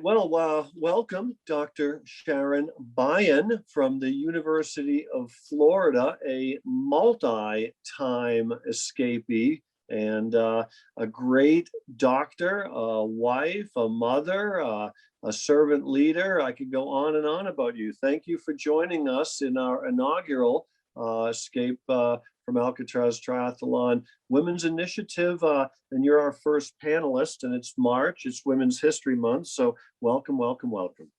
Well, welcome, Dr. Sharon Byun from the University of Florida, a multi-time escapee and a great doctor, a wife, a mother, a servant leader. I could go on and on about you. Thank you for joining us in our inaugural Escape from Alcatraz Triathlon Women's Initiative. And you're our first panelist, and it's March, it's Women's History Month. So welcome, welcome, welcome.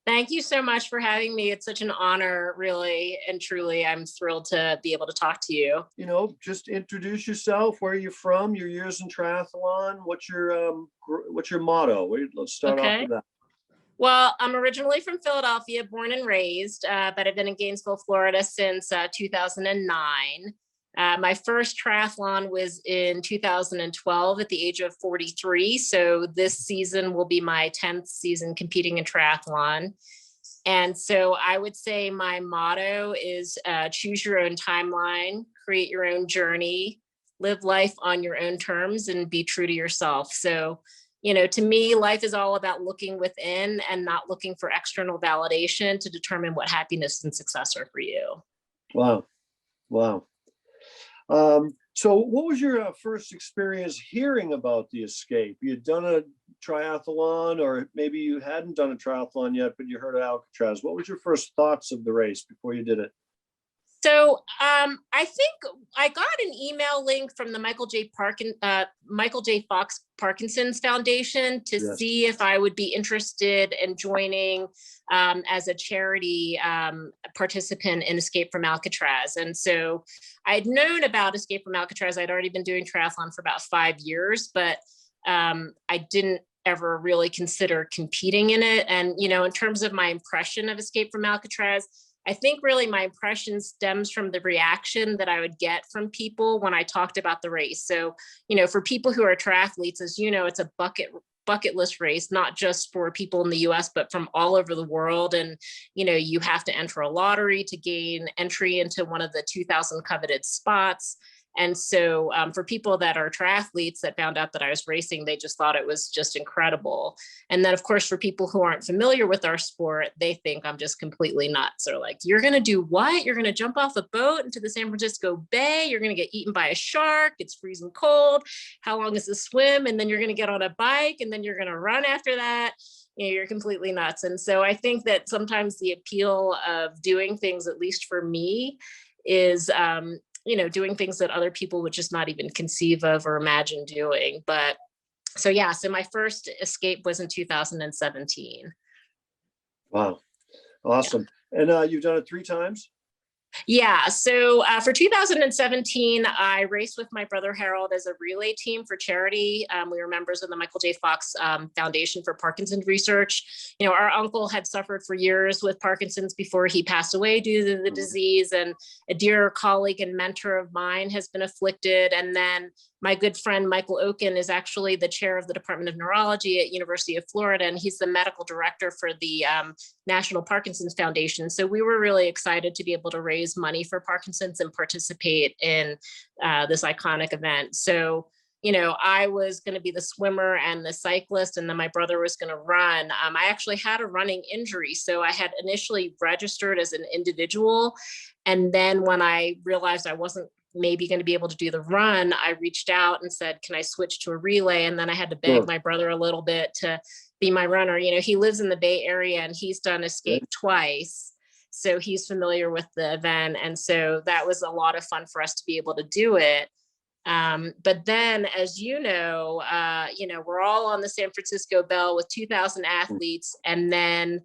Thank you so much for having me. It's such an honor, really and truly. I'm thrilled to be able to talk to you. You know, just introduce yourself. Where are you from? Your years in triathlon. What's your motto? Let's start off with that. Well, I'm originally from Philadelphia, born and raised, but I've been in Gainesville, Florida since 2009. My first triathlon was in 2012 at the age of 43. So this season will be my 10th season competing in triathlon. And so I would say my motto is choose your own timeline, create your own journey, live life on your own terms, and be true to yourself. So, you know, to me, life is all about looking within and not looking for external validation to determine what happiness and success are for you. Wow. Wow. So what was your first experience hearing about the escape? You'd done a triathlon, or maybe you hadn't done a triathlon yet, but you heard of Alcatraz. What was your first thoughts of the race before you did it? So I think I got an email link from the Michael J. Fox Parkinson's Foundation to see if I would be interested in joining as a charity participant in Escape from Alcatraz. And so I'd known about Escape from Alcatraz. I'd already been doing triathlon for about 5 years, but I didn't ever really consider competing in it. And, you know, in terms of my impression of Escape from Alcatraz, I think really my impression stems from the reaction that I would get from people when I talked about the race. So, you know, for people who are triathletes, as you know, it's a bucket list race, not just for people in the US, but from all over the world. And, you know, you have to enter a lottery to gain entry into one of the 2,000 coveted spots. And so for people that are triathletes that found out that I was racing, they just thought it was just incredible. And then, of course, for people who aren't familiar with our sport, they think I'm just completely nuts. They're like, you're going to do what? You're going to jump off a boat into the San Francisco Bay. You're going to get eaten by a shark. It's freezing cold. How long is the swim? And then you're going to get on a bike, and then you're going to run after that. You know, you're completely nuts. And so I think that sometimes the appeal of doing things, at least for me, is you know, doing things that other people would just not even conceive of or imagine doing. But so, yeah, so my first escape was in 2017. Wow. Awesome. Yeah. And you've done it 3 times? Yeah. So for 2017, I raced with my brother Harold as a relay team for charity. We were members of the Michael J. Fox Foundation for Parkinson's Research. You know, our uncle had suffered for years with Parkinson's before he passed away due to the disease. And a dear colleague and mentor of mine has been afflicted. And then my good friend, Michael Oken, is actually the chair of the Department of Neurology at University of Florida, and he's the medical director for the National Parkinson's Foundation. So we were really excited to be able to raise money for Parkinson's and participate in this iconic event. So, you know, I was going to be the swimmer and the cyclist, and then my brother was going to run. I actually had a running injury. So I had initially registered as an individual. And then when I realized I wasn't maybe going to be able to do the run, I reached out and said, can I switch to a relay? And then I had to beg my brother a little bit to be my runner. You know, he lives in the Bay Area and he's done Escape twice. So he's familiar with the event. And so that was a lot of fun for us to be able to do it. But then, as you know, we're all on the San Francisco Bell with 2,000 athletes. And then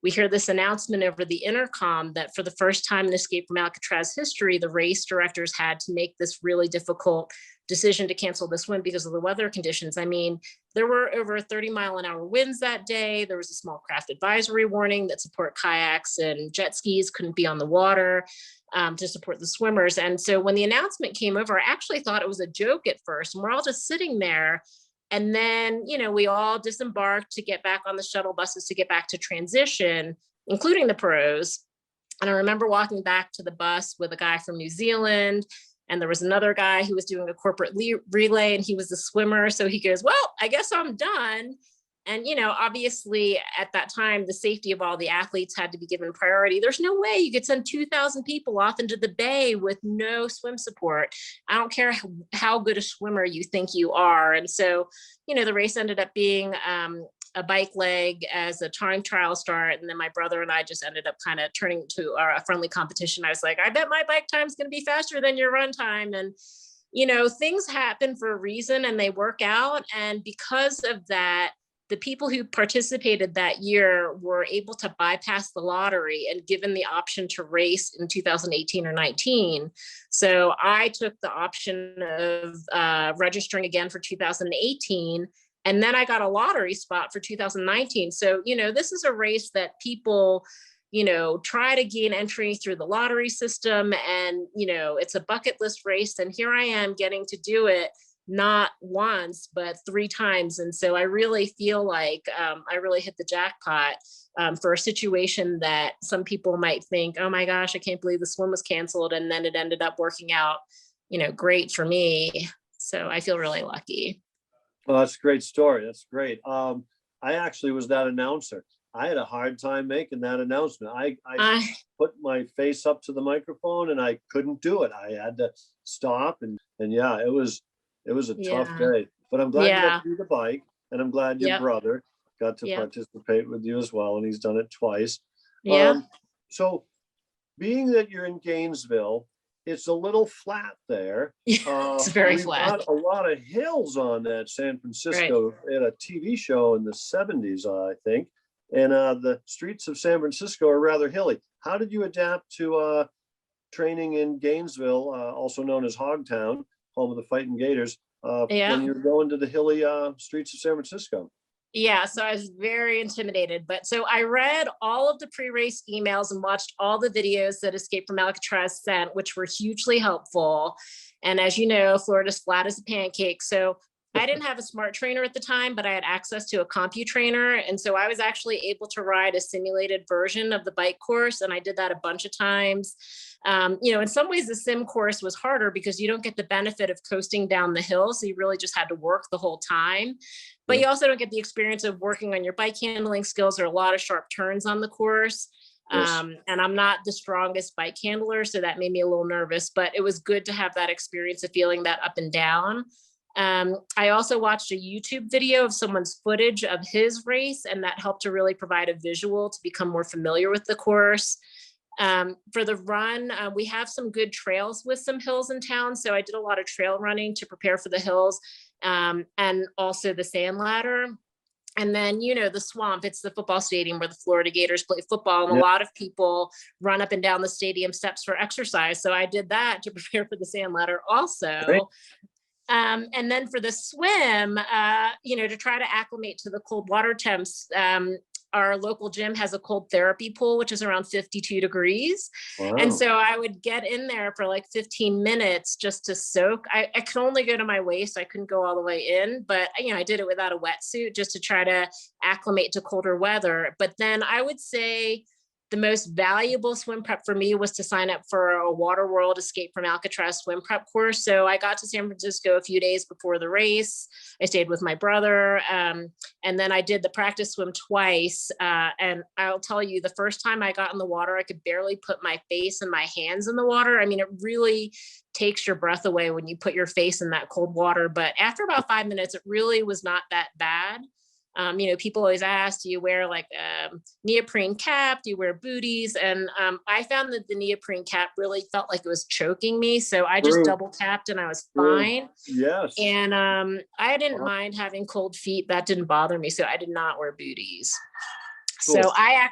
we hear this announcement over the intercom that for the first time in Escape from Alcatraz history, the race directors had to make this really difficult decision to cancel the swim because of the weather conditions. I mean, there were over 30-mile-an-hour winds that day. There was a small craft advisory warning that support kayaks and jet skis couldn't be on the water to support the swimmers. And so when the announcement came over, I actually thought it was a joke at first. And we're all just sitting there. And then, you know, we all disembarked to get back on the shuttle buses to get back to transition, including the pros. And I remember walking back to the bus with a guy from New Zealand, and there was another guy who was doing a corporate relay, and he was a swimmer. So he goes, well, I guess I'm done. And, obviously at that time, the safety of all the athletes had to be given priority. There's no way you could send 2,000 people off into the bay with no swim support. I don't care how good a swimmer you think you are. And so, the race ended up being a bike leg as a time trial start. And then my brother and I just ended up kind of turning to a friendly competition. I was like, I bet my bike time is going to be faster than your run time. And things happen for a reason and they work out. And because of that, the people who participated that year were able to bypass the lottery and given the option to race in 2018 or 19. So I took the option of registering again for 2018. And then I got a lottery spot for 2019. So, this is a race that people, try to gain entry through the lottery system. And, it's a bucket list race. And here I am getting to do it not once, but 3 times. And so I really feel like I really hit the jackpot for a situation that some people might think, oh my gosh, I can't believe the swim was canceled. And then it ended up working out, great for me. So I feel really lucky. Well, that's a great story. That's great. I actually was that announcer. I had a hard time making that announcement. I put my face up to the microphone and I couldn't do it. I had to stop and yeah, it was a tough day, but I'm glad you got to do the bike, and I'm glad your brother got to participate with you as well, and he's done it twice. So being that you're in Gainesville, it's a little flat there. It's very flat. Got a lot of hills on that San Francisco. Right. They had a TV show in the 70s, I think, and the streets of San Francisco are rather hilly. How did you adapt to training in Gainesville, also known as Hogtown, home of the Fighting Gators, when you're going to the hilly streets of San Francisco? Yeah, so I was very intimidated. But so I read all of the pre-race emails and watched all the videos that Escape from Alcatraz sent, which were hugely helpful. And as you know, Florida's flat as a pancake. So I didn't have a smart trainer at the time, but I had access to a CompuTrainer. And so I was actually able to ride a simulated version of the bike course. And I did that a bunch of times. In some ways the sim course was harder because you don't get the benefit of coasting down the hill. So you really just had to work the whole time, but you also don't get the experience of working on your bike handling skills. There are a lot of sharp turns on the course. Yes. And I'm not the strongest bike handler, so that made me a little nervous, but it was good to have that experience of feeling that up and down. I also watched a YouTube video of someone's footage of his race, and that helped to really provide a visual to become more familiar with the course. For the run, we have some good trails with some hills in town. So I did a lot of trail running to prepare for the hills, and also the sand ladder. And then, the swamp, it's the football stadium where the Florida Gators play football. And a lot of people run up and down the stadium steps for exercise. So I did that to prepare for the sand ladder also. Great. And then for the swim, to try to acclimate to the cold water temps, our local gym has a cold therapy pool, which is around 52 degrees. Wow. And so I would get in there for like 15 minutes just to soak. I could only go to my waist. I couldn't go all the way in, but I did it without a wetsuit just to try to acclimate to colder weather. But then I would say the most valuable swim prep for me was to sign up for a Waterworld Escape from Alcatraz swim prep course. So I got to San Francisco a few days before the race. I stayed with my brother. And then I did the practice swim twice. And I'll tell you, the first time I got in the water, I could barely put my face and my hands in the water. I mean, it really takes your breath away when you put your face in that cold water. But after about 5 minutes, it really was not that bad. People always ask, do you wear like a neoprene cap? Do you wear booties? And I found that the neoprene cap really felt like it was choking me. So I just double tapped and I was fine. Yes. And I didn't mind having cold feet. That didn't bother me. So I did not wear booties. Cool. So I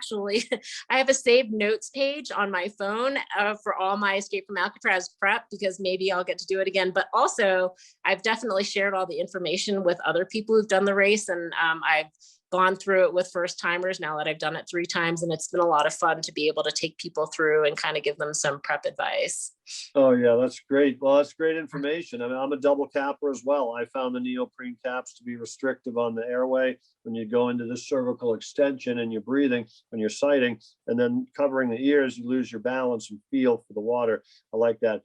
have a saved notes page on my phone for all my Escape from Alcatraz prep, because maybe I'll get to do it again. But also I've definitely shared all the information with other people who've done the race. And I've gone through it with first timers now that I've done it 3 times. And it's been a lot of fun to be able to take people through and kind of give them some prep advice. Oh yeah, that's great. Well, that's great information. I mean, I'm a double capper as well. I found the neoprene caps to be restrictive on the airway when you go into the cervical extension and you're breathing when you're sighting, and then covering the ears, you lose your balance and feel for the water. I like that.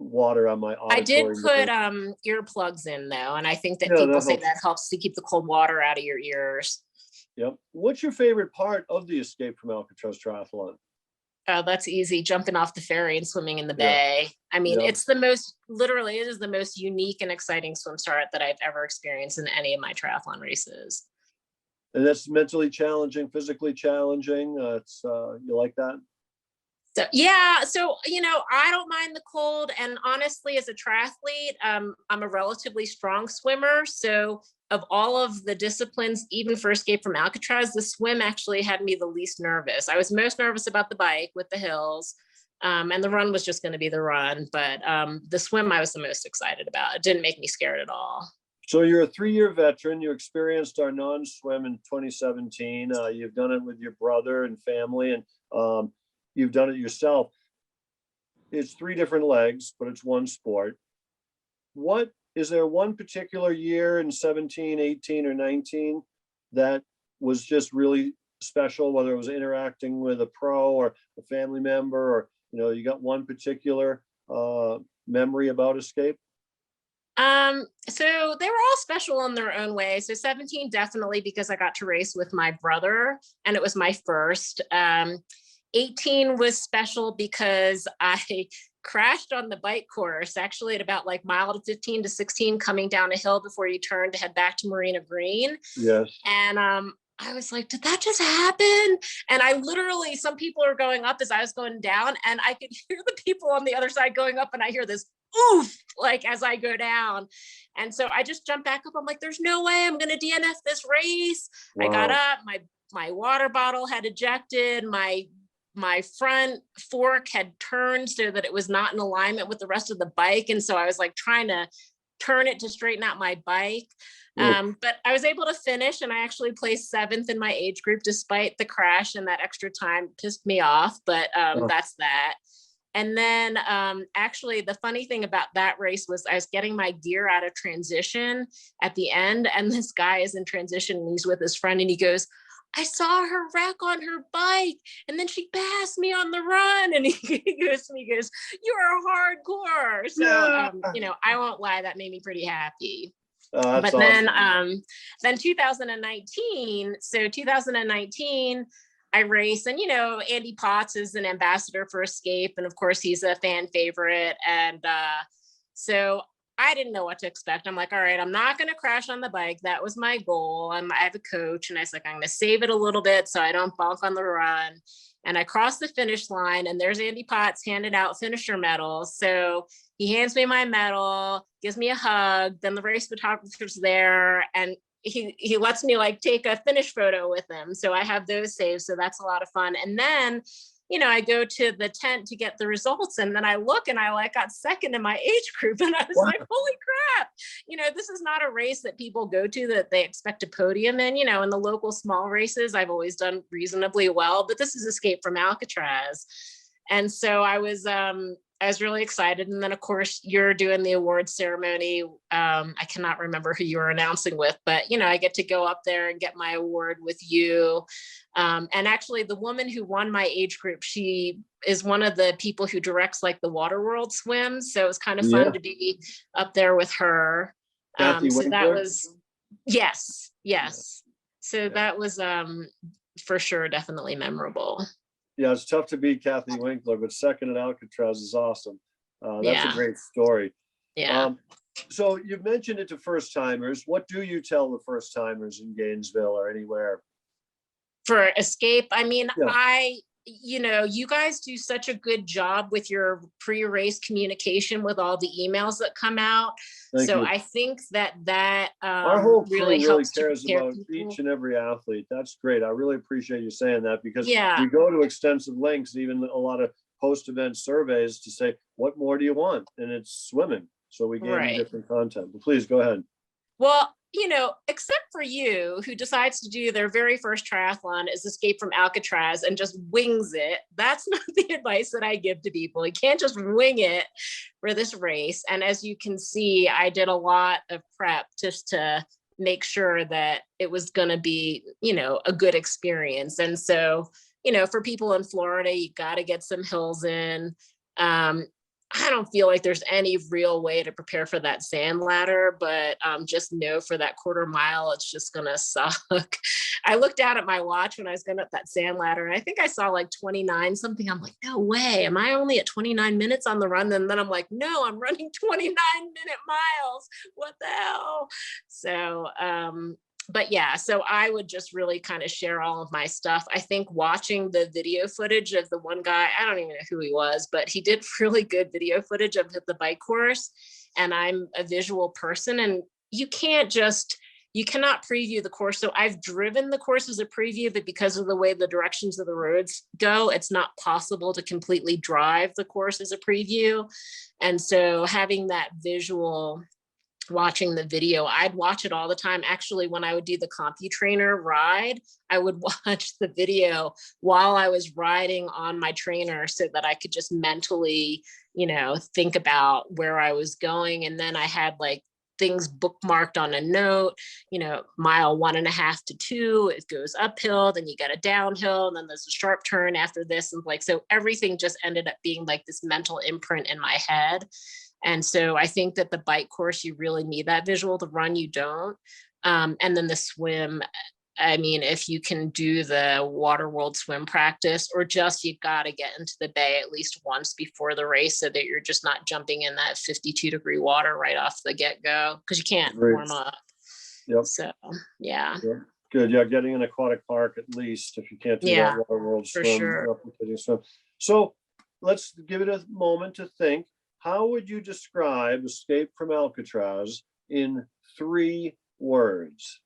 water on my I did auditory put nerve. earplugs in though, and I think that Yeah, people that say helps. that helps to keep the cold water out of your ears. Yep. What's your favorite part of the Escape from Alcatraz triathlon? Oh, that's easy. Jumping off the ferry and swimming in the Yeah, bay. I mean, yeah. it's the most, literally, it is the most unique and exciting swim start that I've ever experienced in any of my triathlon races. And that's mentally challenging, physically challenging. It's you like that? So yeah, so I don't mind the cold, and honestly, as a triathlete, I'm a relatively strong swimmer. So of all of the disciplines, even for Escape from Alcatraz, the swim actually had me the least nervous. I was most nervous about the bike with the hills, and the run was just going to be the run. But the swim I was the most excited about. It didn't make me scared at all. So you're a 3-year veteran. You experienced our non-swim in 2017. You've done it with your brother and family, and you've done it yourself. It's 3 different legs, but it's one sport. What is there one particular year in 17, 18, or 19 that was just really special, whether it was interacting with a pro or a family member, or you got one particular memory about Escape? So they were all special in their own way. So 17 definitely because I got to race with my brother and it was my first. 18 was special because I crashed on the bike course, actually at about like mile to 15 to 16 coming down a hill before you turn to head back to Marina Green. Yes. And I was like, did that just happen? And I literally, some people are going up as I was going down, and I could hear the people on the other side going up, and I hear this oof, like as I go down. And so I just jumped back up. I'm like, there's no way I'm going to DNF this race. Wow. I got up, my water bottle had ejected, my front fork had turned so that it was not in alignment with the rest of the bike. And so I was like trying to turn it to straighten out my bike. But I was able to finish, and I actually placed 7th in my age group despite the crash, and that extra time pissed me off, but that's that. And then actually the funny thing about that race was I was getting my gear out of transition at the end, and this guy is in transition and he's with his friend, and he goes, I saw her wreck on her bike and then she passed me on the run. And he goes to me, he goes, you're hardcore. So, I won't lie, that made me pretty happy. But awesome. Then 2019, so 2019, I race, and Andy Potts is an ambassador for Escape, and of course he's a fan favorite, and so I didn't know what to expect. I'm like, all right, I'm not going to crash on the bike. That was my goal. I have a coach, and I was like, I'm going to save it a little bit so I don't bonk on the run. And I crossed the finish line, and there's Andy Potts handing out finisher medals. So he hands me my medal, gives me a hug. Then the race photographer's there, and he lets me like take a finish photo with him. So I have those saved. So that's a lot of fun. And then, I go to the tent to get the results, and then I look and I like got 2nd in my age group, and I was like, holy crap. This is not a race that people go to that they expect a podium in. In the local small races, I've always done reasonably well, but this is Escape from Alcatraz. And so I was really excited. And then of course you're doing the awards ceremony. I cannot remember who you were announcing with, but I get to go up there and get my award with you. And actually the woman who won my age group, she is one of the people who directs like the Water World swims. So it was kind of fun to be up there with her. So that was, yes. So that was for sure, definitely memorable. Yeah, it's tough to beat Kathy Winkler, but 2nd at Alcatraz is awesome. That's a great story. Yeah. So you've mentioned it to first timers. What do you tell the first timers in Gainesville or anywhere? For Escape, I mean, you guys do such a good job with your pre-race communication with all the emails that come out. Thank you. I think that our whole crew really cares about each and every athlete. That's great. I really appreciate you saying that, because we go to extensive lengths, even a lot of post-event surveys, to say, what more do you want? And it's swimming. So we gave you different content. But please go ahead. Well, except for you, who decides to do their very first triathlon is Escape from Alcatraz and just wings it. That's not the advice that I give to people. You can't just wing it for this race. And as you can see, I did a lot of prep just to make sure that it was going to be, a good experience. And so, for people in Florida, you got to get some hills in. I don't feel like there's any real way to prepare for that sand ladder, but just know for that quarter mile, it's just going to suck. I looked down at my watch when I was going up that sand ladder, and I think I saw like 29 something. I'm like, no way. Am I only at 29 minutes on the run? And then I'm like, no, I'm running 29-minute miles. What the hell? So, but yeah, so I would just really kind of share all of my stuff. I think watching the video footage of the one guy, I don't even know who he was, but he did really good video footage of the bike course. And I'm a visual person, and you cannot preview the course. So I've driven the course as a preview, but because of the way the directions of the roads go, it's not possible to completely drive the course as a preview. And so having that visual, watching the video, I'd watch it all the time. Actually, when I would do the CompuTrainer ride, I would watch the video while I was riding on my trainer so that I could just mentally, think about where I was going. And then I had like things bookmarked on a note, mile 1.5 to 2, it goes uphill, then you got a downhill, and then there's a sharp turn after this. And like, so everything just ended up being like this mental imprint in my head. And so I think that the bike course, you really need that visual. The run, you don't. And then the swim, I mean, if you can do the Water World swim practice, or just you got to get into the bay at least once before the race so that you're just not jumping in that 52-degree water right off the get-go, because you can't warm up. Yep. So, yeah. Good. Yeah, getting an aquatic park at least, if you can't do that Water World swim. For sure. So let's give it a moment to think. How would you describe Escape from Alcatraz in 3 words?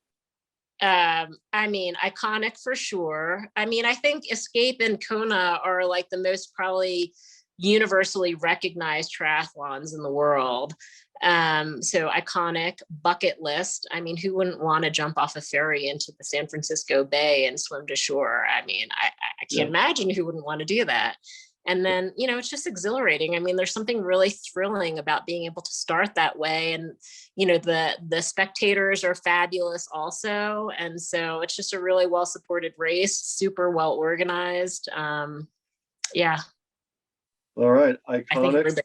I mean, iconic for sure. I mean, I think Escape and Kona are like the most probably universally recognized triathlons in the world. So iconic, bucket list. I mean, who wouldn't want to jump off a ferry into the San Francisco Bay and swim to shore? I mean, I can't imagine who wouldn't want to do that. And then, it's just exhilarating. I mean, there's something really thrilling about being able to start that way. And, the spectators are fabulous also. And so it's just a really well-supported race, super well organized. Yeah. All right. Iconic.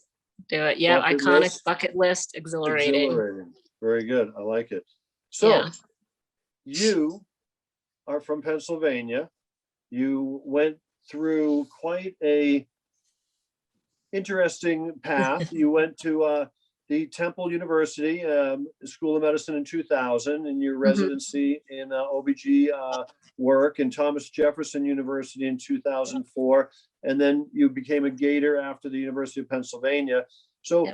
Do it. Yeah. Iconic, bucket list, exhilarating. Very good. I like it. So you are from Pennsylvania. You went through quite a interesting path. You went to the Temple University School of Medicine in 2000, and your residency in OBG work in Thomas Jefferson University in 2004, and then you became a Gator after the University of Pennsylvania. So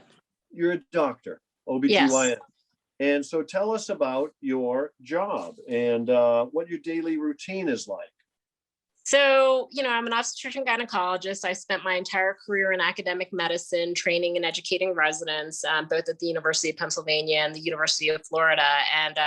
you're a doctor, OBGYN. Yes. And so tell us about your job and what your daily routine is like. So, I'm an obstetrician gynecologist. I spent my entire career in academic medicine, training and educating residents, both at the University of Pennsylvania and the University of Florida. And,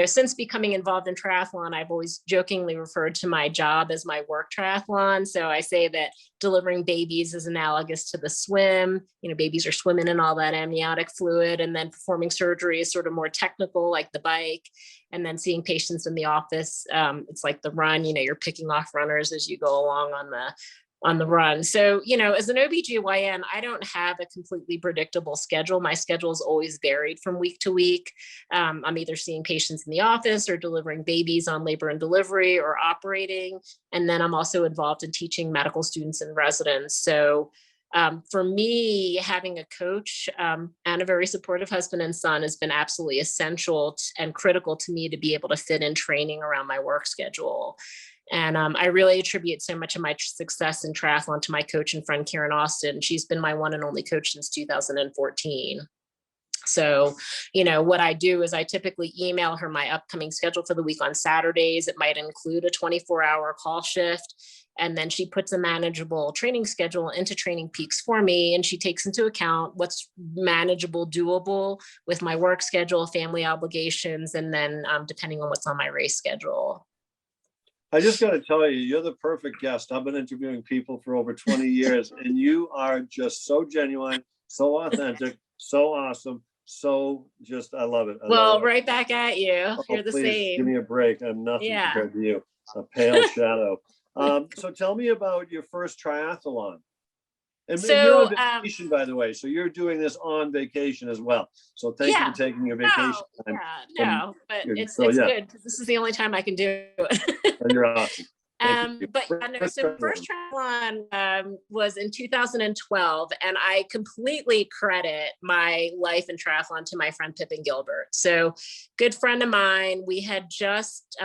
since becoming involved in triathlon, I've always jokingly referred to my job as my work triathlon. So I say that delivering babies is analogous to the swim. Babies are swimming in all that amniotic fluid, and then performing surgery is sort of more technical, like the bike. And then seeing patients in the office, it's like the run, you're picking off runners as you go along on the run. So, as an OBGYN, I don't have a completely predictable schedule. My schedule is always varied from week to week. I'm either seeing patients in the office or delivering babies on labor and delivery or operating. And then I'm also involved in teaching medical students and residents. So for me, having a coach and a very supportive husband and son has been absolutely essential and critical to me to be able to fit in training around my work schedule. And I really attribute so much of my success in triathlon to my coach and friend, Karen Austin. She's been my one and only coach since 2014. So, what I do is I typically email her my upcoming schedule for the week on Saturdays. It might include a 24-hour call shift. And then she puts a manageable training schedule into Training Peaks for me. And she takes into account what's manageable, doable with my work schedule, family obligations, and then depending on what's on my race schedule. I just got to tell you, you're the perfect guest. I've been interviewing people for over 20 years, and you are just so genuine, so authentic, so awesome, so just, I love it. Right back at you. You're the same. Give me a break. I'm nothing compared to you. A pale shadow. So tell me about your first triathlon And you're on So vacation, by the way. So you're doing this on vacation as well. So thank you yeah, for taking your no, vacation time. but it's So yeah, good because this is the only time I can do it. you're awesome. Thank you. But no, so first triathlon was in 2012, and I completely credit my life in triathlon to my friend Pippin Gilbert. So, good friend of mine, we had just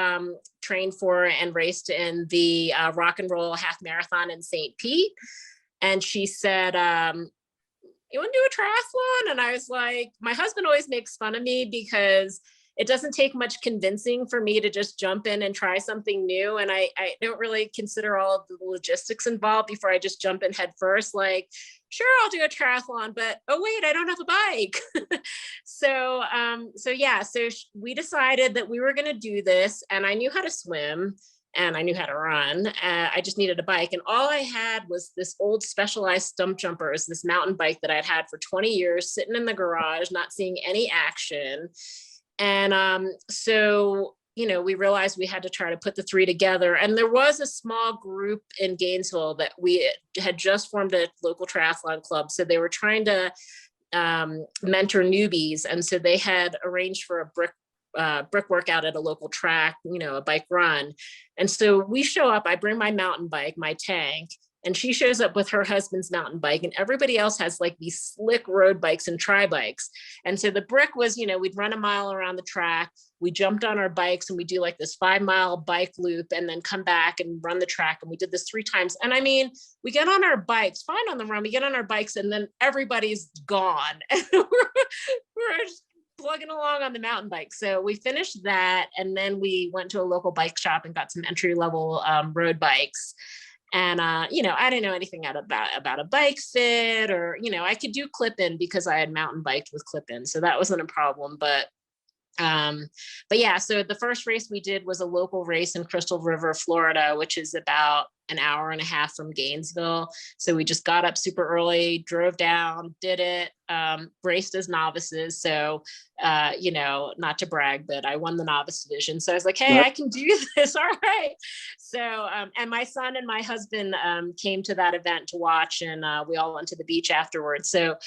trained for and raced in the rock and roll half marathon in St. Pete, and she said, "You want to do a triathlon?" And I was like, my husband always makes fun of me because it doesn't take much convincing for me to just jump in and try something new. And I don't really consider all of the logistics involved before I just jump in head first. Like, sure, I'll do a triathlon, but oh wait, I don't have a bike. So we decided that we were going to do this, and I knew how to swim and I knew how to run. I just needed a bike. And all I had was this old Specialized Stump Jumpers, this mountain bike that I'd had for 20 years, sitting in the garage, not seeing any action. And so, we realized we had to try to put the three together. And there was a small group in Gainesville that we had just formed a local triathlon club. So they were trying to mentor newbies. And so they had arranged for a brick workout at a local track, a bike run. And so we show up, I bring my mountain bike, my tank, and she shows up with her husband's mountain bike, and everybody else has like these slick road bikes and tri bikes. And so the brick was, we'd run a mile around the track. We jumped on our bikes and we do like this 5-mile bike loop and then come back and run the track. And we did this 3 times. And I mean, we get on our bikes, fine on the run, we get on our bikes and then everybody's gone. we're just plugging along on the mountain bike. So we finished that. And then we went to a local bike shop and got some entry-level road bikes. And, I didn't know anything about a bike fit or, I could do clip-in because I had mountain biked with clip-in. So that wasn't a problem. But yeah, so the first race we did was a local race in Crystal River, Florida, which is about an hour and a half from Gainesville. So we just got up super early, drove down, did it, raced as novices. So, not to brag, but I won the novice division. So I was like, hey, I can do this. All right. So, and my son and my husband came to that event to watch, and we all went to the beach afterwards. So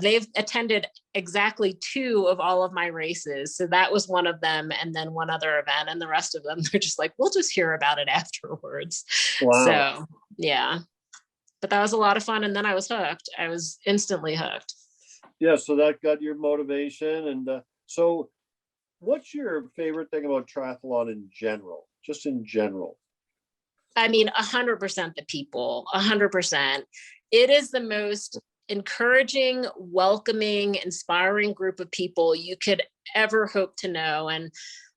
they've attended exactly 2 of all of my races. So that was one of them, and then one other event, and the rest of them, they're just like, we'll just hear about it afterwards. Wow. So yeah, but that was a lot of fun. And then I was hooked. I was instantly hooked. Yeah. So that got your motivation. And so what's your favorite thing about triathlon in general, just in general? I mean, 100% the people, 100%. It is the most encouraging, welcoming, inspiring group of people you could ever hope to know. And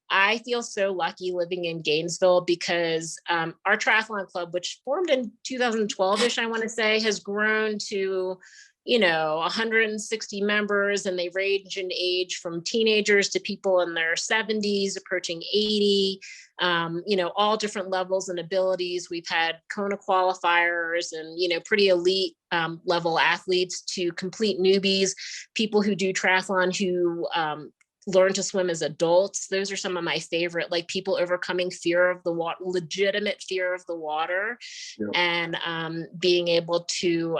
I feel so lucky living in Gainesville because our triathlon club, which formed in 2012-ish, I want to say, has grown to 160 members, and they range in age from teenagers to people in their 70s, approaching 80, all different levels and abilities. We've had Kona qualifiers and, pretty elite level athletes to complete newbies, people who do triathlon who learn to swim as adults. Those are some of my favorite, like people overcoming fear of the water, legitimate fear of the water, yeah. And being able to,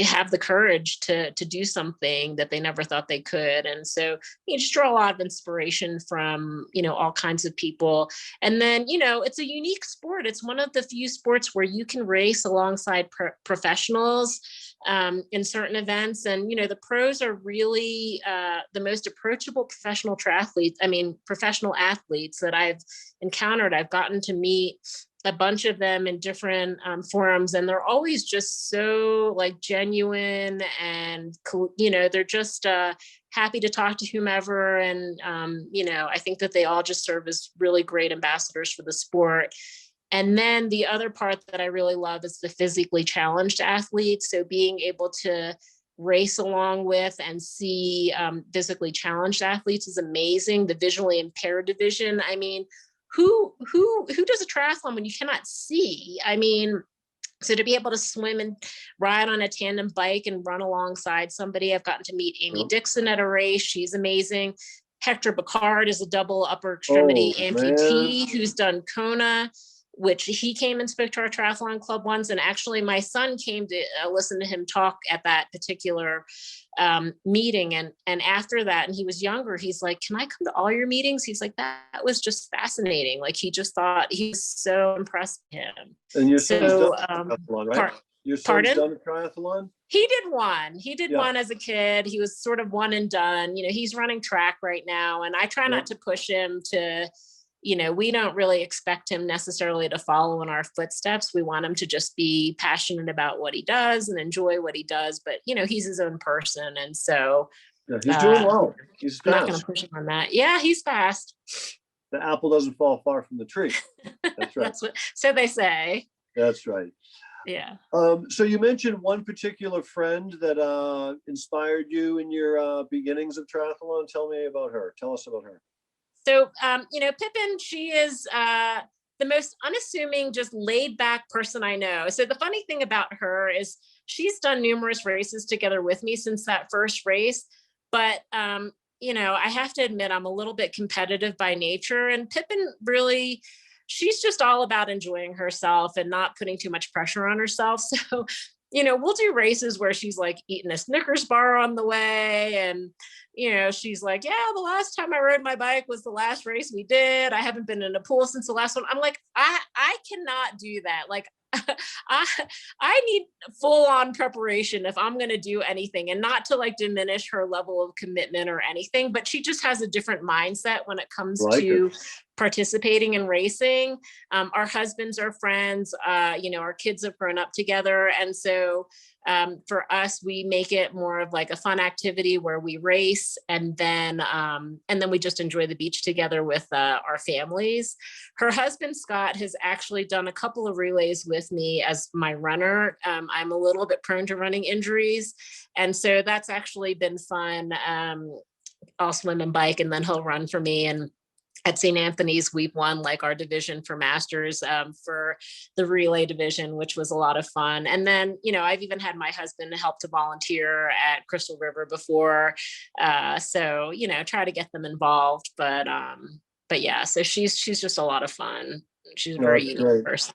have the courage to do something that they never thought they could. And so you just draw a lot of inspiration from, all kinds of people. And then, it's a unique sport. It's one of the few sports where you can race alongside professionals in certain events. And, the pros are really the most approachable professional athletes that I've encountered. I've gotten to meet a bunch of them in different forums, and they're always just so like genuine, and they're just happy to talk to whomever. And I think that they all just serve as really great ambassadors for the sport. And then the other part that I really love is the physically challenged athletes. So being able to race along with and see physically challenged athletes is amazing. The visually impaired division, I mean, who does a triathlon when you cannot see? I mean, so to be able to swim and ride on a tandem bike and run alongside somebody. I've gotten to meet Amy Dixon at a race. She's amazing. Hector Picard is a double upper extremity amputee who's done Kona. which he came and spoke to our triathlon club once. And actually my son came to listen to him talk at that particular meeting. And after that, and he was younger, he's like, can I come to all your meetings? He's like, that was just fascinating. Like, he just thought, he was so impressed with him. And your son's So, done a triathlon, right? Your son's done a triathlon? He did one. He did one as a kid. He was sort of one and done. You know, he's running track right now. And I try not to push him to, you know, we don't really expect him necessarily to follow in our footsteps. We want him to just be passionate about what he does and enjoy what he does. But, you know, he's his own person. And so he's doing well. He's fast. I'm not going to push him on that. Yeah, he's fast. The apple doesn't fall far from the tree. That's right. So they say. That's right. Yeah. So you mentioned one particular friend that inspired you in your beginnings of triathlon. Tell me about her. Tell us about her. So, you know, Pippin, she is the most unassuming, just laid back person I know. So the funny thing about her is she's done numerous races together with me since that first race. But, you know, I have to admit, I'm a little bit competitive by nature. And Pippin really, she's just all about enjoying herself and not putting too much pressure on herself. So, you know, we'll do races where she's like eating a Snickers bar on the way. And, you know, she's like, yeah, the last time I rode my bike was the last race we did. I haven't been in a pool since the last one. I'm like, I cannot do that. Like, I need full on preparation if I'm going to do anything, and not to like diminish her level of commitment or anything, but she just has a different mindset when it comes to participating in racing. Our husbands are friends, you know, our kids have grown up together. And so for us, we make it more of like a fun activity where we race and then we just enjoy the beach together with our families. Her husband, Scott, has actually done a couple of relays with me as my runner. I'm a little bit prone to running injuries. And so that's actually been fun. I'll swim and bike and then he'll run for me. And at St. Anthony's, we've won like our division for masters for the relay division, which was a lot of fun. And then, you know, I've even had my husband help to volunteer at Crystal River before. So, you know, try to get them involved. But yeah, so she's just a lot of fun. She's a very unique person.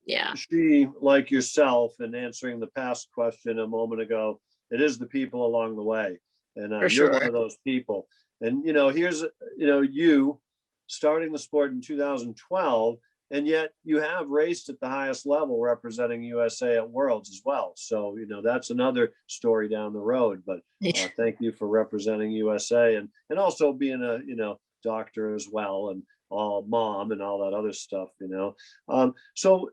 Yeah. She, like yourself, in answering the past question a moment ago, it is the people along the way. And you're one of those people. And, you know, here's, you know, you starting the sport in 2012, and yet you have raced at the highest level representing USA at Worlds as well. So, you know, that's another story down the road, but thank you for representing USA and also being a, you know, doctor as well, and mom and all that other stuff, you know. So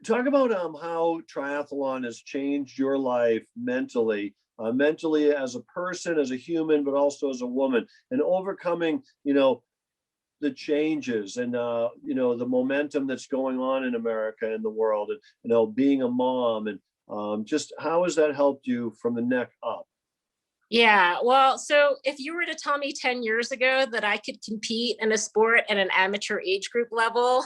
talk about how triathlon has changed your life mentally as a person, as a human, but also as a woman, and overcoming, you know, the changes and, you know, the momentum that's going on in America and the world, and, you know, being a mom, and just how has that helped you from the neck up? Yeah, well, so if you were to tell me 10 years ago that I could compete in a sport at an amateur age group level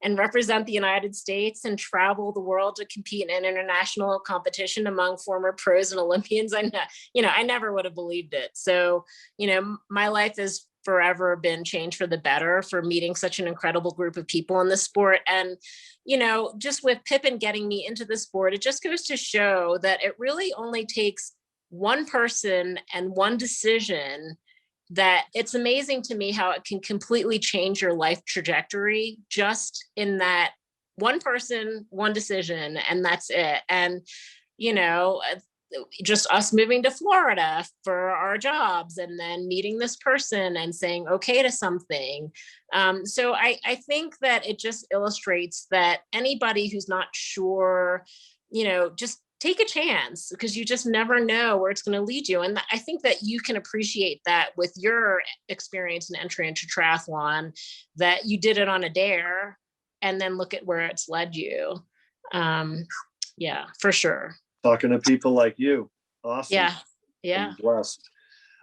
and represent the United States and travel the world to compete in an international competition among former pros and Olympians, I never would have believed it. So, you know, my life has forever been changed for the better for meeting such an incredible group of people in the sport. And, you know, just with Pippin getting me into the sport, it just goes to show that it really only takes one person and one decision. That it's amazing to me how it can completely change your life trajectory just in that one person, one decision, and that's it. And, you know, just us moving to Florida for our jobs and then meeting this person and saying okay to something. So I think that it just illustrates that anybody who's not sure, you know, just take a chance, because you just never know where it's going to lead you. And I think that you can appreciate that with your experience and entry into triathlon, that you did it on a dare and then look at where it's led you. Yeah, for sure. Talking to people like you. Awesome. Yeah. I'm blessed.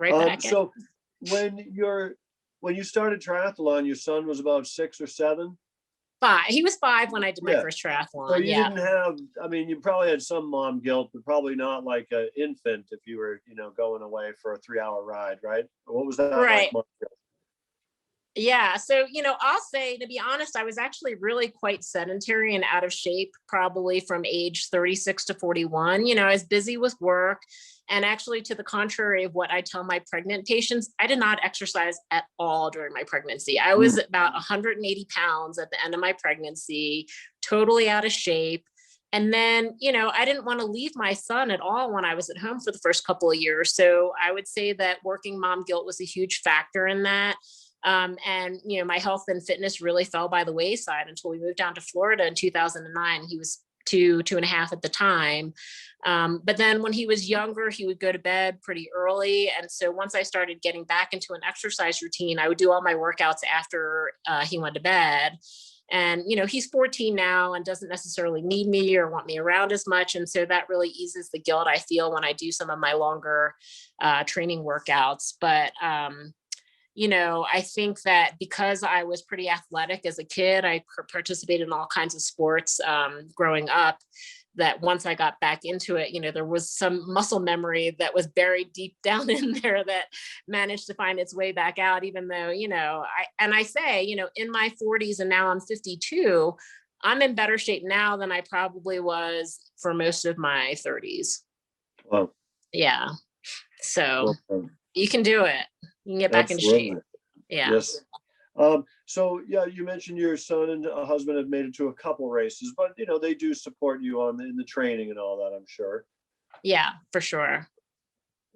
Right back. So when you started triathlon, your son was about 6 or 7? 5. He was 5 when I did my first triathlon. So you didn't have, I mean, you probably had some mom guilt, but probably not like an infant if you were, you know, going away for a 3-hour ride, right? What was that right. like? Yeah. So, I'll say, to be honest, I was actually really quite sedentary and out of shape probably from age 36 to 41. I was busy with work. And actually, to the contrary of what I tell my pregnant patients, I did not exercise at all during my pregnancy. I Mm. was about 180 pounds at the end of my pregnancy, totally out of shape. And then, I didn't want to leave my son at all when I was at home for the first couple of years. So I would say that working mom guilt was a huge factor in that. And my health and fitness really fell by the wayside until we moved down to Florida in 2009. He was two and a half at the time. But then when he was younger, he would go to bed pretty early. And so once I started getting back into an exercise routine, I would do all my workouts after he went to bed. And, he's 14 now and doesn't necessarily need me or want me around as much. And so that really eases the guilt I feel when I do some of my longer training workouts. But, I think that because I was pretty athletic as a kid, I participated in all kinds of sports growing up, that once I got back into it, there was some muscle memory that was buried deep down in there that managed to find its way back out, even though, I say, in my 40s and now I'm 52, I'm in better shape now than I probably was for most of my 30s. Wow. Yeah. So Well, you can do it. You can get back into shape. absolutely. Yeah. Yes. So yeah, you mentioned your son and husband have made it to a couple races, but they do support you in the training and all that, I'm sure. Yeah, for sure.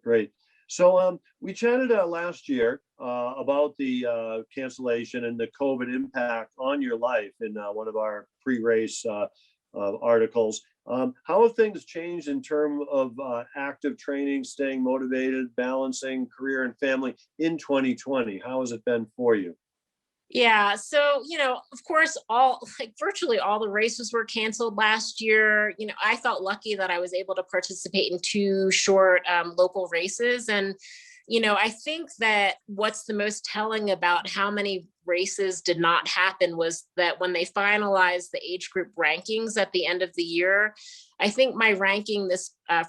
Great. So we chatted last year about the cancellation and the COVID impact on your life in one of our pre-race articles. How have things changed in terms of active training, staying motivated, balancing career and family in 2020? How has it been for you? Yeah. So, of course, virtually all the races were canceled last year. I felt lucky that I was able to participate in two short local races. And, I think that what's the most telling about how many races did not happen was that when they finalized the age group rankings at the end of the year, I think my ranking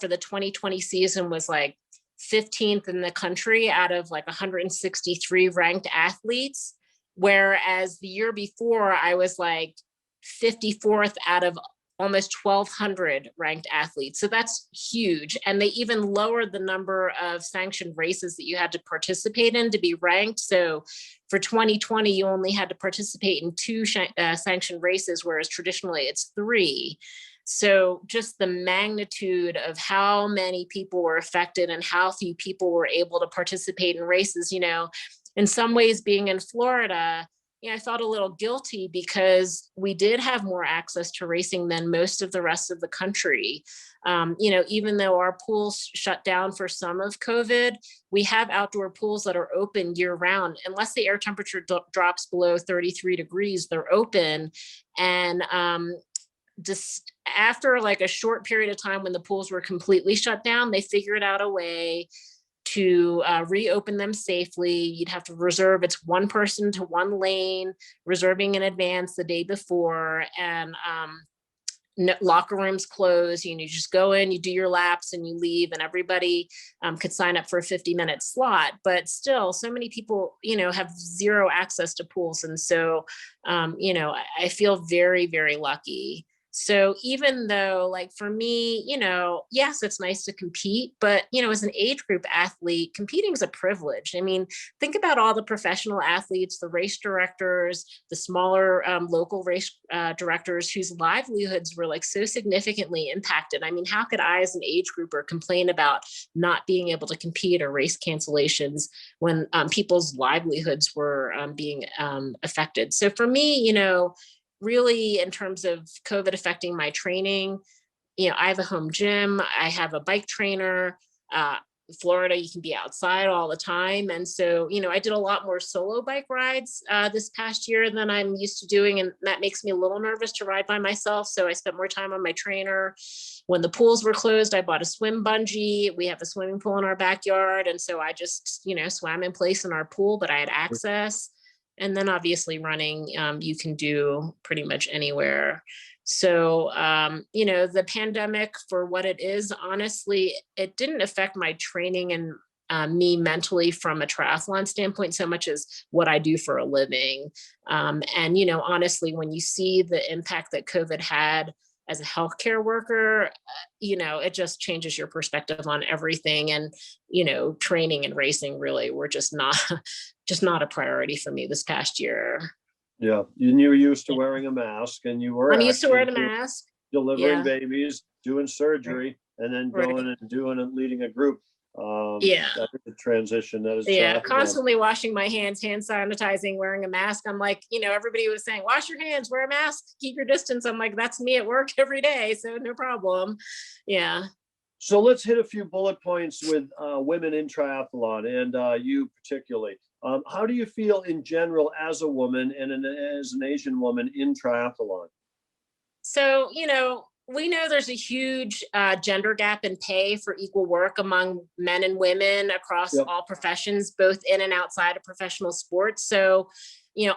for the 2020 season was like 15th in the country out of like 163 ranked athletes. Whereas the year before, I was like 54th out of almost 1,200 ranked athletes. So that's huge. And they even lowered the number of sanctioned races that you had to participate in to be ranked. So for 2020, you only had to participate in two sanctioned races, whereas traditionally it's three. So just the magnitude of how many people were affected and how few people were able to participate in races, in some ways being in Florida, I felt a little guilty because we did have more access to racing than most of the rest of the country. Even though our pools shut down for some of COVID, we have outdoor pools that are open year round. Unless the air temperature drops below 33 degrees, they're open. And just after like a short period of time when the pools were completely shut down, they figured out a way to reopen them safely. You'd have to reserve, it's one person to one lane, reserving in advance the day before, and locker rooms closed. You just go in, you do your laps and you leave, and everybody could sign up for a 50-minute slot. But still, so many people, have zero access to pools. And so, I feel very, very lucky. So even though, like, for me, yes, it's nice to compete, but, as an age group athlete, competing is a privilege. I mean, think about all the professional athletes, the race directors, the smaller local race directors whose livelihoods were like so significantly impacted. I mean, how could I, as an age grouper, complain about not being able to compete or race cancellations when people's livelihoods were being affected? So for me, really, in terms of COVID affecting my training, I have a home gym, I have a bike trainer. Florida, you can be outside all the time. And so, I did a lot more solo bike rides this past year than I'm used to doing. And that makes me a little nervous to ride by myself. So I spent more time on my trainer. When the pools were closed, I bought a swim bungee. We have a swimming pool in our backyard. And so I just, swam in place in our pool, but I had access. And then obviously running, you can do pretty much anywhere. So, the pandemic, for what it is, honestly, it didn't affect my training and me mentally from a triathlon standpoint so much as what I do for a living. And, honestly, when you see the impact that COVID had as a healthcare worker, it just changes your perspective on everything. And, training and racing really were just not a priority for me this past year. Yeah. You were used to wearing a mask, and you were I'm used to wearing a mask. delivering babies, doing surgery, and then going and doing and leading a group. That is a transition. That is constantly washing my hands, hand sanitizing, wearing a mask. I'm like, everybody was saying, wash your hands, wear a mask, keep your distance. I'm like, that's me at work every day, so no problem. Yeah. So let's hit a few bullet points with women in triathlon, and you particularly. How do you feel in general as a woman and as an Asian woman in triathlon? So, we know there's a huge gender gap in pay for equal work among men and women across all professions, both in and outside of professional sports. So,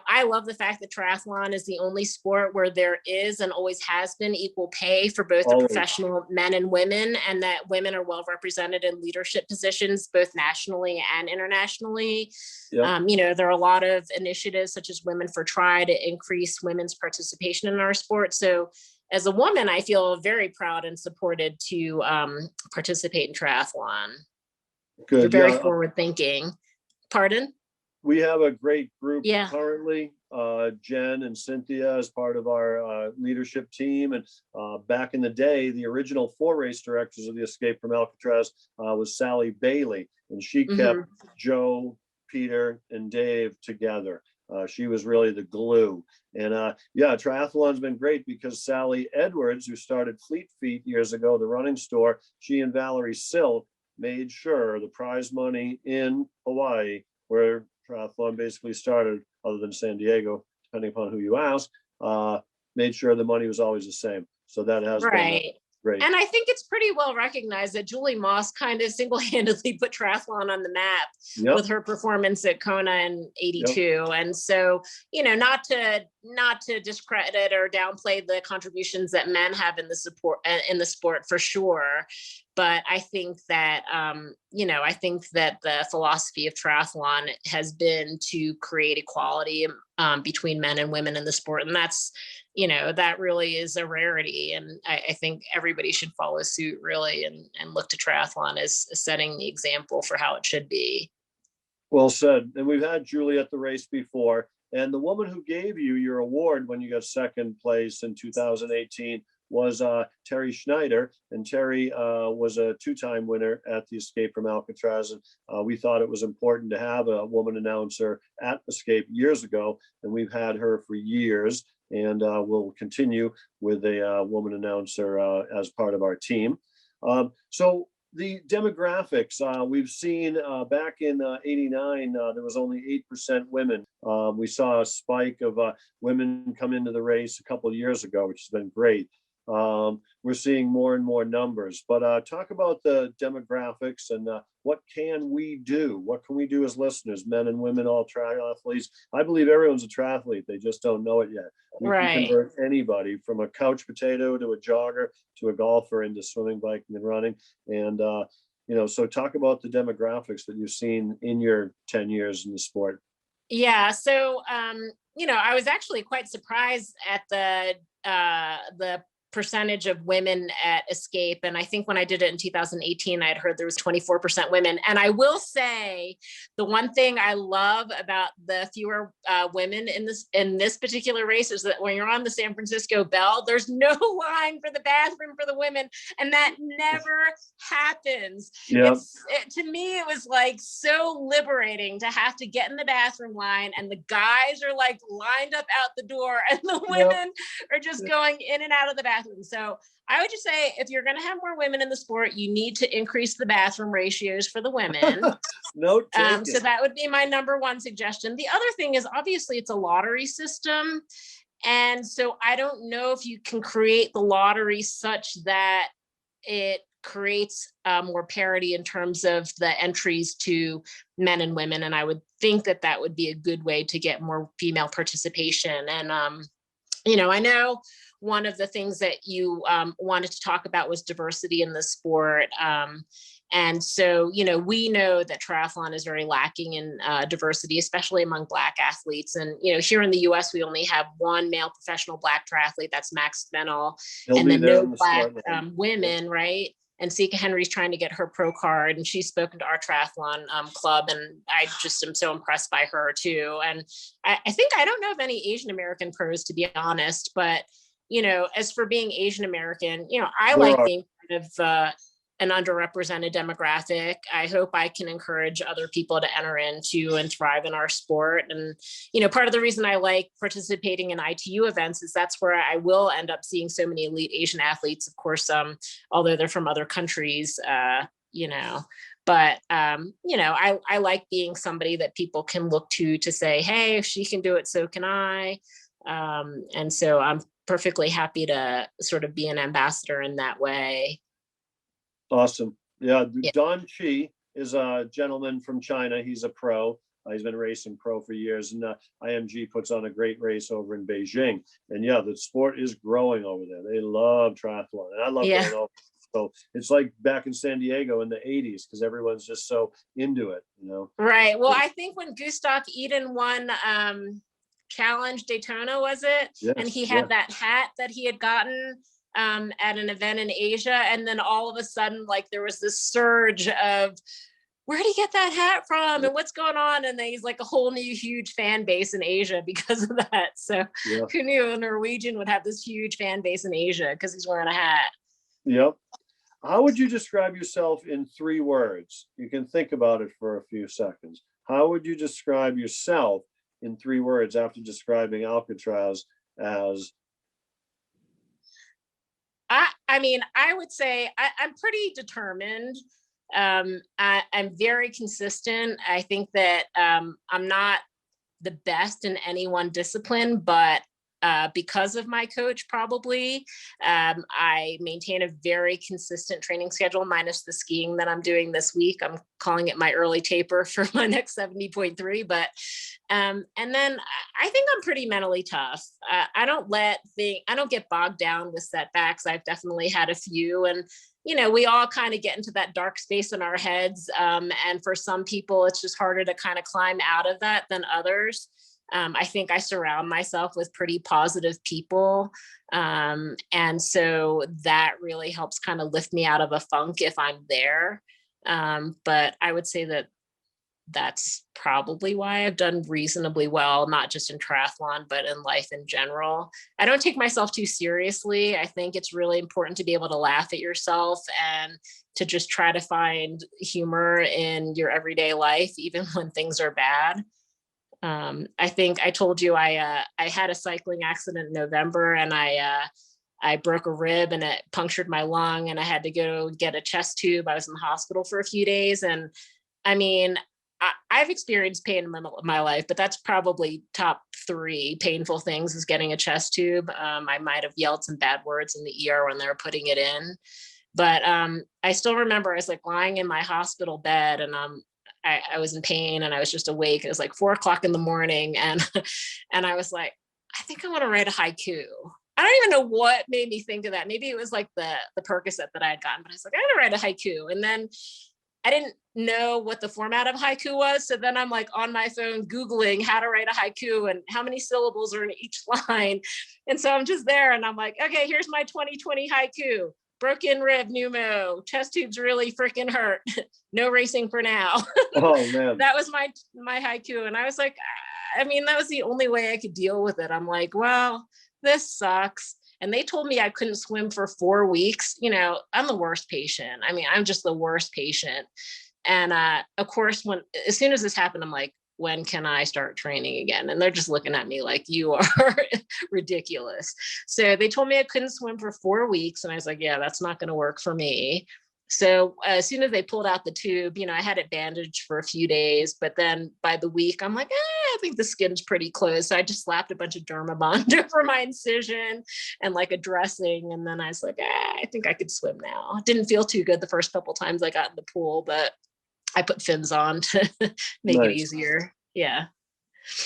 I love the fact that triathlon is the only sport where there is and always has been equal pay for both the professional men and women, and that women are well represented in leadership positions, both nationally and internationally. There are a lot of initiatives such as Women for Tri to increase women's participation in our sport. So as a woman, I feel very proud and supported to participate in triathlon. Good. You're very forward thinking. Pardon? We have a great group currently, Jen and Cynthia as part of our leadership team. And back in the day, the original 4 race directors of the Escape from Alcatraz was Sally Bailey, and she kept Joe, Peter, and Dave together. She was really the glue. And triathlon's been great because Sally Edwards, who started Fleet Feet years ago, the running store, she and Valerie Silk made sure the prize money in Hawaii, where triathlon basically started, other than San Diego, depending upon who you ask, made sure the money was always the same. So that has been great. And I think it's pretty well recognized that Julie Moss kind of single-handedly put triathlon on the map with her performance at Kona in '82. And so, not to discredit or downplay the contributions that men have in the sport for sure. But I think that, the philosophy of triathlon has been to create equality between men and women in the sport. And that's, that really is a rarity. And I think everybody should follow suit really and look to triathlon as setting the example for how it should be. Well said. And we've had Julie at the race before. And the woman who gave you your award when you got second place in 2018 was Terry Schneider. And Terry was a 2-time winner at the Escape from Alcatraz. And we thought it was important to have a woman announcer at Escape years ago. And we've had her for years. And we'll continue with a woman announcer as part of our team. So the demographics, we've seen back in '89, there was only 8% women. We saw a spike of women come into the race a couple of years ago, which has been great. We're seeing more and more numbers, but talk about the demographics and what can we do? What can we do as listeners, men and women, all triathletes? I believe everyone's a triathlete. They just don't know it yet. We can convert anybody from a couch potato to a jogger to a golfer into swimming, biking, and running. And, so talk about the demographics that you've seen in your 10 years in the sport. Yeah. So, I was actually quite surprised at the percentage of women at Escape. And I think when I did it in 2018, I had heard there was 24% women. And I will say the one thing I love about the fewer women in this particular race is that when you're on the San Francisco Bell, there's no line for the bathroom for the women. And that never happens. To me, it was like so liberating to have to get in the bathroom line and the guys are like lined up out the door and the women are just going in and out of the bathroom. So I would just say, if you're going to have more women in the sport, you need to increase the bathroom ratios for the women. So that would be my number one suggestion. The other thing is, obviously, it's a lottery system. And so I don't know if you can create the lottery such that it creates more parity in terms of the entries to men and women. And I would think that would be a good way to get more female participation. And, I know one of the things that you wanted to talk about was diversity in the sport. And so, we know that triathlon is very lacking in diversity, especially among Black athletes. And, here in the US, we only have one male professional Black triathlete, that's Max Spinell, and then no Black women, right? And Sika Henry's trying to get her pro card, and she's spoken to our triathlon club, and I just am so impressed by her too. And I think, I don't know of any Asian American pros, to be honest, but, as for being Asian American, I like being part of an underrepresented demographic. I hope I can encourage other people to enter into and thrive in our sport. And, part of the reason I like participating in ITU events is that's where I will end up seeing so many elite Asian athletes, of course, although they're from other countries, but, I like being somebody that people can look to say, hey, if she can do it, so can I. And so I'm perfectly happy to sort of be an ambassador in that way. Awesome. Yeah. Don Chi is a gentleman from China. He's a pro. He's been racing pro for years, and IMG puts on a great race over in Beijing. And yeah, the sport is growing over there. They love triathlon, and I love going over. So it's like back in San Diego in the 80s, because everyone's just so into it, Right. Well, I think when Gustav Eden won Challenge Daytona, was it? Yes, and he had that hat that he had gotten at an event in Asia, and then all of a sudden, like, there was this surge of, where did he get that hat from, and what's going on? And then he's like a whole new huge fan base in Asia because of that. So who knew a Norwegian would have this huge fan base in Asia because he's wearing a hat? Yep. How would you describe yourself in 3 words? You can think about it for a few seconds. How would you describe yourself in 3 words after describing Alcatraz as? I would say I'm pretty determined. I'm very consistent. I think that I'm not the best in any one discipline, but because of my coach, probably, I maintain a very consistent training schedule, minus the skiing that I'm doing this week. I'm calling it my early taper for my next 70.3. But, and then I think I'm pretty mentally tough. I don't get bogged down with setbacks. I've definitely had a few, and we all kind of get into that dark space in our heads. And for some people, it's just harder to kind of climb out of that than others. I think I surround myself with pretty positive people. And so that really helps kind of lift me out of a funk if I'm there. But I would say that that's probably why I've done reasonably well, not just in triathlon, but in life in general. I don't take myself too seriously. I think it's really important to be able to laugh at yourself and to just try to find humor in your everyday life, even when things are bad. I think I told you I had a cycling accident in November, and I broke a rib and it punctured my lung, and I had to go get a chest tube. I was in the hospital for a few days. And I mean, I've experienced pain in my life, but that's probably top 3 painful things is getting a chest tube. I might have yelled some bad words in the ER when they were putting it in. But I still remember I was like lying in my hospital bed, and I was in pain, and I was just awake. It was like 4:00 in the morning. And I was like, I think I want to write a haiku. I don't even know what made me think of that. Maybe it was like the Percocet that I had gotten, but I was like, I'm going to write a haiku. And then I didn't know what the format of haiku was. So then I'm like on my phone, Googling how to write a haiku and how many syllables are in each line. And so I'm just there, and I'm like, okay, here's my 2020 haiku. Broken rib, pneumo, chest tubes really freaking hurt. No racing for now. Oh man. That was my haiku. And I was like, I mean, that was the only way I could deal with it. I'm like, well, this sucks. And they told me I couldn't swim for 4 weeks. I'm the worst patient. I mean, I'm just the worst patient. And of course, as soon as this happened, I'm like, when can I start training again? And they're just looking at me like, you are ridiculous. So they told me I couldn't swim for 4 weeks. And I was like, yeah, that's not going to work for me. So as soon as they pulled out the tube, I had it bandaged for a few days, but then by the week, I'm like, I think the skin's pretty closed. So I just slapped a bunch of Dermabond over my incision and like a dressing. And then I was like, I think I could swim now. It didn't feel too good the first couple times I got in the pool, but I put fins on to make it easier. Yeah.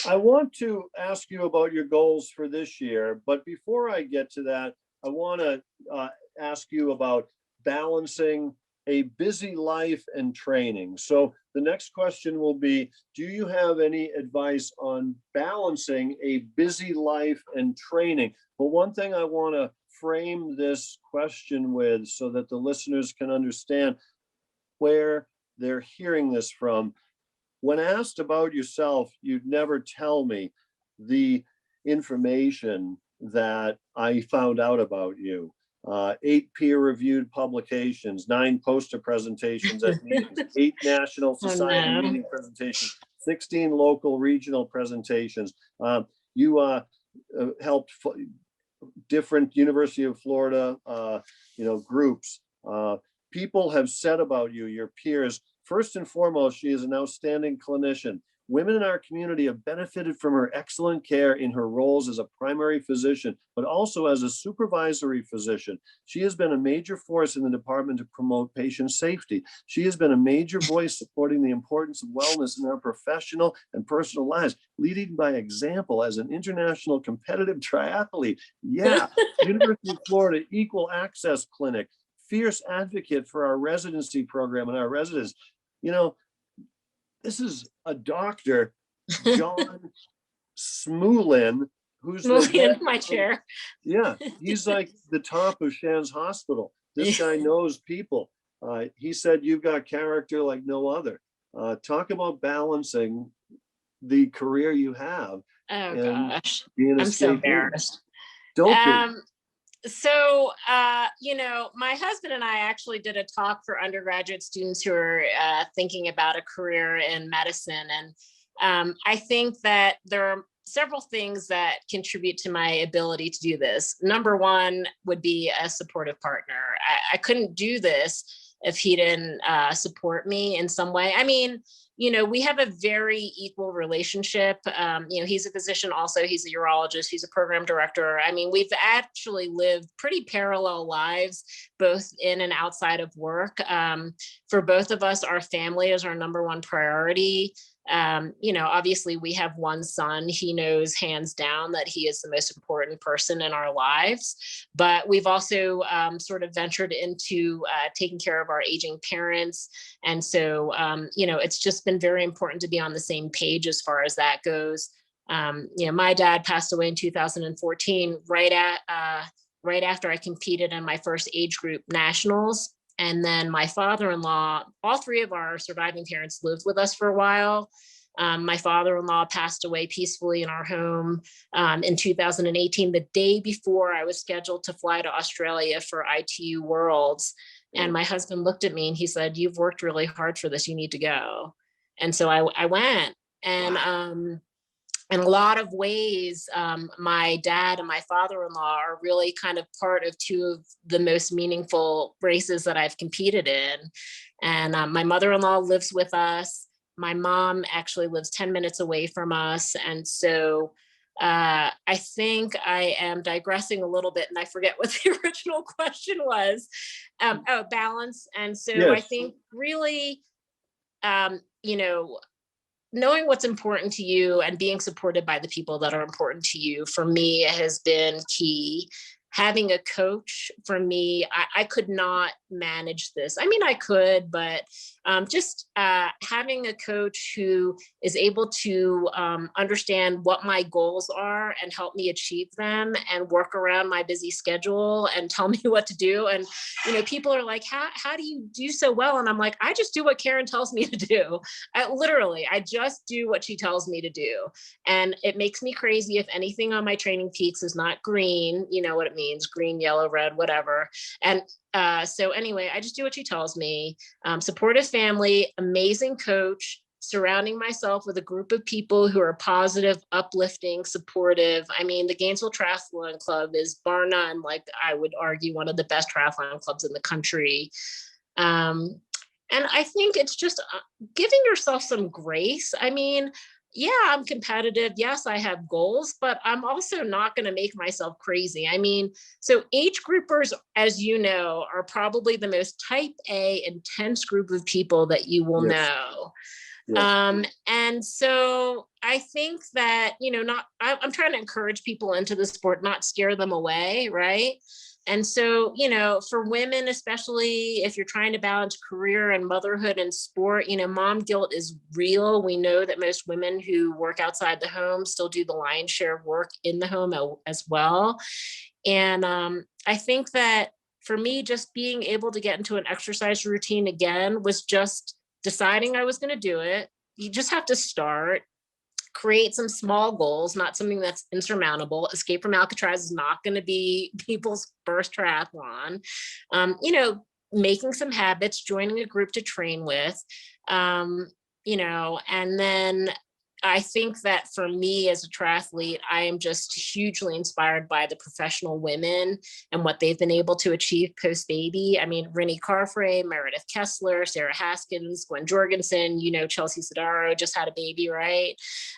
I want to ask you about your goals for this year, but before I get to that, I want to ask you about balancing a busy life and training. So the next question will be, do you have any advice on balancing a busy life and training? But one thing I want to frame this question with so that the listeners can understand where they're hearing this from. When asked about yourself, you'd never tell me the information that I found out about you. 8 peer-reviewed publications, 9 poster presentations at meetings, 8 national society meeting presentations, 16 local regional presentations. You helped different University of Florida, groups. People have said about you, your peers, first and foremost, she is an outstanding clinician. Women in our community have benefited from her excellent care in her roles as a primary physician, but also as a supervisory physician. She has been a major force in the department to promote patient safety. She has been a major voice supporting the importance of wellness in our professional and personal lives, leading by example as an international competitive triathlete. Yeah, University of Florida Equal Access Clinic, fierce advocate for our residency program and our residents. This is a doctor, John Smoulin, who's my chair. Yeah, he's like the top of Shands Hospital. This guy knows people. He said you've got character like no other. Talk about balancing the career you have. Oh gosh, being I'm so embarrassed. Don't be. So, my husband and I actually did a talk for undergraduate students who are thinking about a career in medicine. And I think that there are several things that contribute to my ability to do this. Number one would be a supportive partner. I couldn't do this if he didn't support me in some way. I mean, we have a very equal relationship. He's a physician also, he's a urologist, he's a program director. I mean, we've actually lived pretty parallel lives, both in and outside of work. For both of us, our family is our number one priority. Obviously we have one son. He knows hands down that he is the most important person in our lives, but we've also sort of ventured into taking care of our aging parents. And so, it's just been very important to be on the same page as far as that goes. My dad passed away in 2014, right after I competed in my first age group nationals. And then my father-in-law, all 3 of our surviving parents lived with us for a while. My father-in-law passed away peacefully in our home in 2018, the day before I was scheduled to fly to Australia for ITU Worlds. And my husband looked at me and he said, "You've worked really hard for this. You need to go." And so I went. And wow. In a lot of ways, my dad and my father-in-law are really kind of part of 2 of the most meaningful races that I've competed in. And my mother-in-law lives with us. My mom actually lives 10 minutes away from us. And so I think I am digressing a little bit and I forget what the original question was. Balance. And so yes. I think really, knowing what's important to you and being supported by the people that are important to you, for me, has been key. Having a coach, for me, I could not manage this. I mean, I could, but just having a coach who is able to understand what my goals are and help me achieve them and work around my busy schedule and tell me what to do. And, people are like, how do you do so well? And I'm like, I just do what Karen tells me to do. I just do what she tells me to do. And it makes me crazy if anything on my training peaks is not green. You know what it means, green, yellow, red, whatever. And so anyway, I just do what she tells me. Supportive family, amazing coach, surrounding myself with a group of people who are positive, uplifting, supportive. I mean, the Gainesville Triathlon Club is bar none, like I would argue, one of the best triathlon clubs in the country. And I think it's just giving yourself some grace. I mean, yeah, I'm competitive. Yes, I have goals, but I'm also not going to make myself crazy. I mean, so age groupers, as you know, are probably the most type A intense group of people that you will know. Yes. And so I think that, I'm trying to encourage people into the sport, not scare them away, right? And so, for women, especially if you're trying to balance career and motherhood and sport, mom guilt is real. We know that most women who work outside the home still do the lion's share of work in the home as well. And I think that for me, just being able to get into an exercise routine again was just deciding I was going to do it. You just have to start, create some small goals, not something that's insurmountable. Escape from Alcatraz is not going to be people's first triathlon. Making some habits, joining a group to train with, and then I think that for me as a triathlete, I am just hugely inspired by the professional women and what they've been able to achieve post-baby. I mean, Rennie Carfrey, Meredith Kessler, Sarah Haskins, Gwen Jorgensen, Chelsea Sodaro just had a baby, right?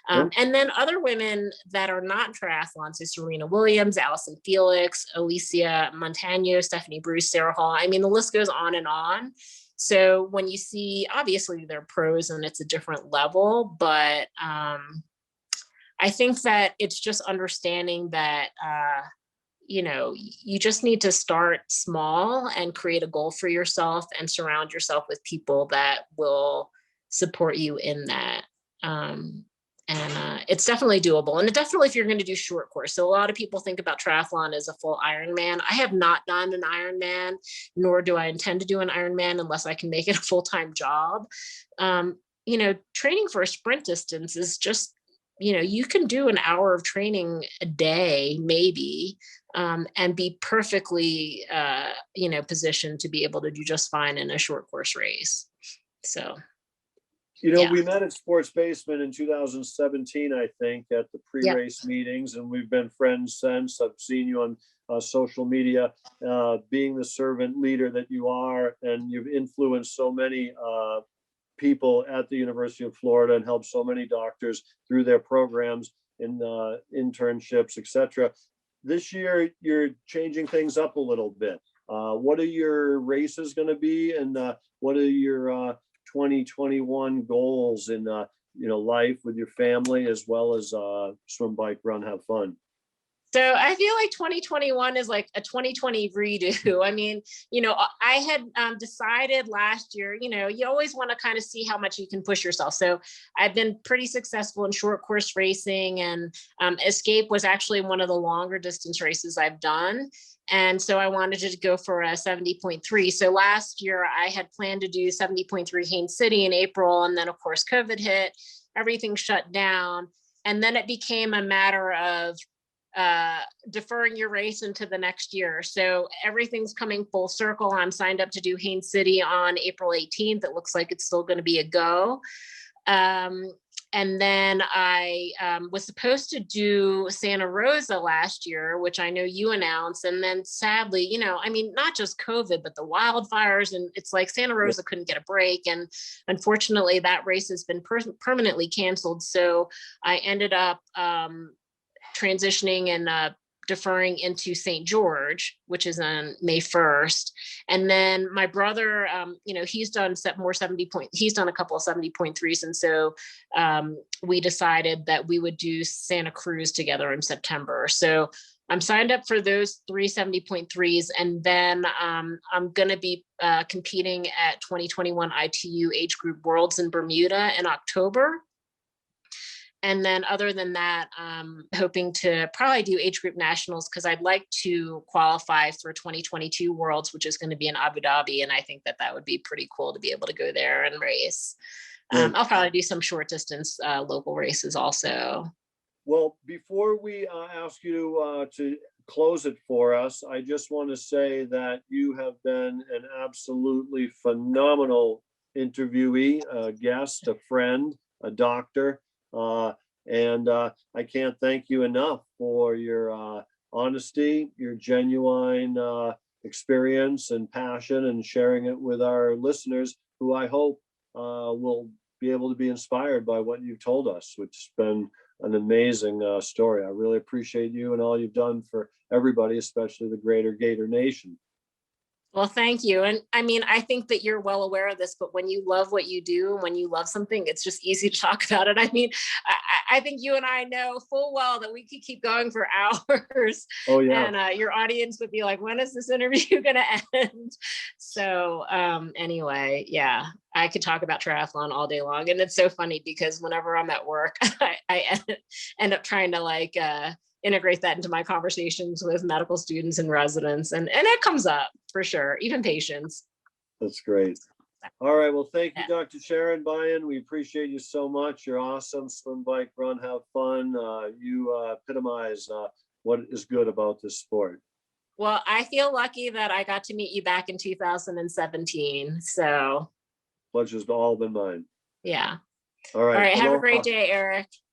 And then other women that are not triathlons, so Serena Williams, Allison Felix, Alicia Montano, Stephanie Bruce, Sarah Hall. I mean, the list goes on and on. So when you see, obviously they're pros and it's a different level, but I think that it's just understanding that, you just need to start small and create a goal for yourself and surround yourself with people that will support you in that. And it's definitely doable. And definitely if you're going to do short course. So a lot of people think about triathlon as a full Ironman. I have not done an Ironman, nor do I intend to do an Ironman unless I can make it a full-time job. Training for a sprint distance is just, you can do an hour of training a day, maybe, and be perfectly, positioned to be able to do just fine in a short course race. So. We met at Sports Basement in 2017, I think, at the pre-race meetings, and we've been friends since. I've seen you on social media, being the servant leader that you are, and you've influenced so many people at the University of Florida and helped so many doctors through their programs in internships, etc. This year, you're changing things up a little bit. What are your races going to be, and what are your 2021 goals in life with your family, as well as swim, bike, run, have fun? So I feel like 2021 is like a 2020 redo. I mean, I had decided last year, you always want to kind of see how much you can push yourself. So I've been pretty successful in short course racing, and Escape was actually one of the longer distance races I've done. And so I wanted to go for a 70.3. So last year I had planned to do 70.3 Haines City in April. And then of course, COVID hit, everything shut down. And then it became a matter of deferring your race into the next year. So everything's coming full circle. I'm signed up to do Haines City on April 18th. It looks like it's still going to be a go. And then I was supposed to do Santa Rosa last year, which I know you announced. And then sadly, not just COVID, but the wildfires. And it's like Santa Rosa couldn't get a break. And unfortunately, that race has been permanently canceled. So I ended up transitioning and deferring into St. George, which is on May 1st. And then my brother, he's done he's done a couple of 70.3s. And so we decided that we would do Santa Cruz together in September. So I'm signed up for those 3 70.3s. And then I'm going to be competing at 2021 ITU Age Group Worlds in Bermuda in October. And then other than that, hoping to probably do age group nationals, because I'd like to qualify for 2022 Worlds, which is going to be in Abu Dhabi. And I think that would be pretty cool to be able to go there and race. I'll probably do some short distance local races also. Well, before we ask you to close it for us, I just want to say that you have been an absolutely phenomenal interviewee, a guest, a friend, a doctor. And I can't thank you enough for your honesty, your genuine experience and passion, and sharing it with our listeners, who I hope will be able to be inspired by what you've told us, which has been an amazing story. I really appreciate you and all you've done for everybody, especially the greater Gator Nation. Well, thank you. And I mean, I think that you're well aware of this, but when you love what you do, when you love something, it's just easy to talk about it. I mean, I think you and I know full well that we could keep going for hours. Oh yeah. And your audience would be like, when is this interview going to end? So anyway, yeah, I could talk about triathlon all day long. And it's so funny because whenever I'm at work, I end up trying to like integrate that into my conversations with medical students and residents. And it comes up for sure, even patients. That's great. All right. Well, thank you, Dr. Sharon Byun. We appreciate you so much. You're awesome. Swim, bike, run, have fun. You epitomize what is good about this sport. Well, I feel lucky that I got to meet you back in 2017. So Pleasure's all been mine. yeah. All right. All right. Have a great day, Eric.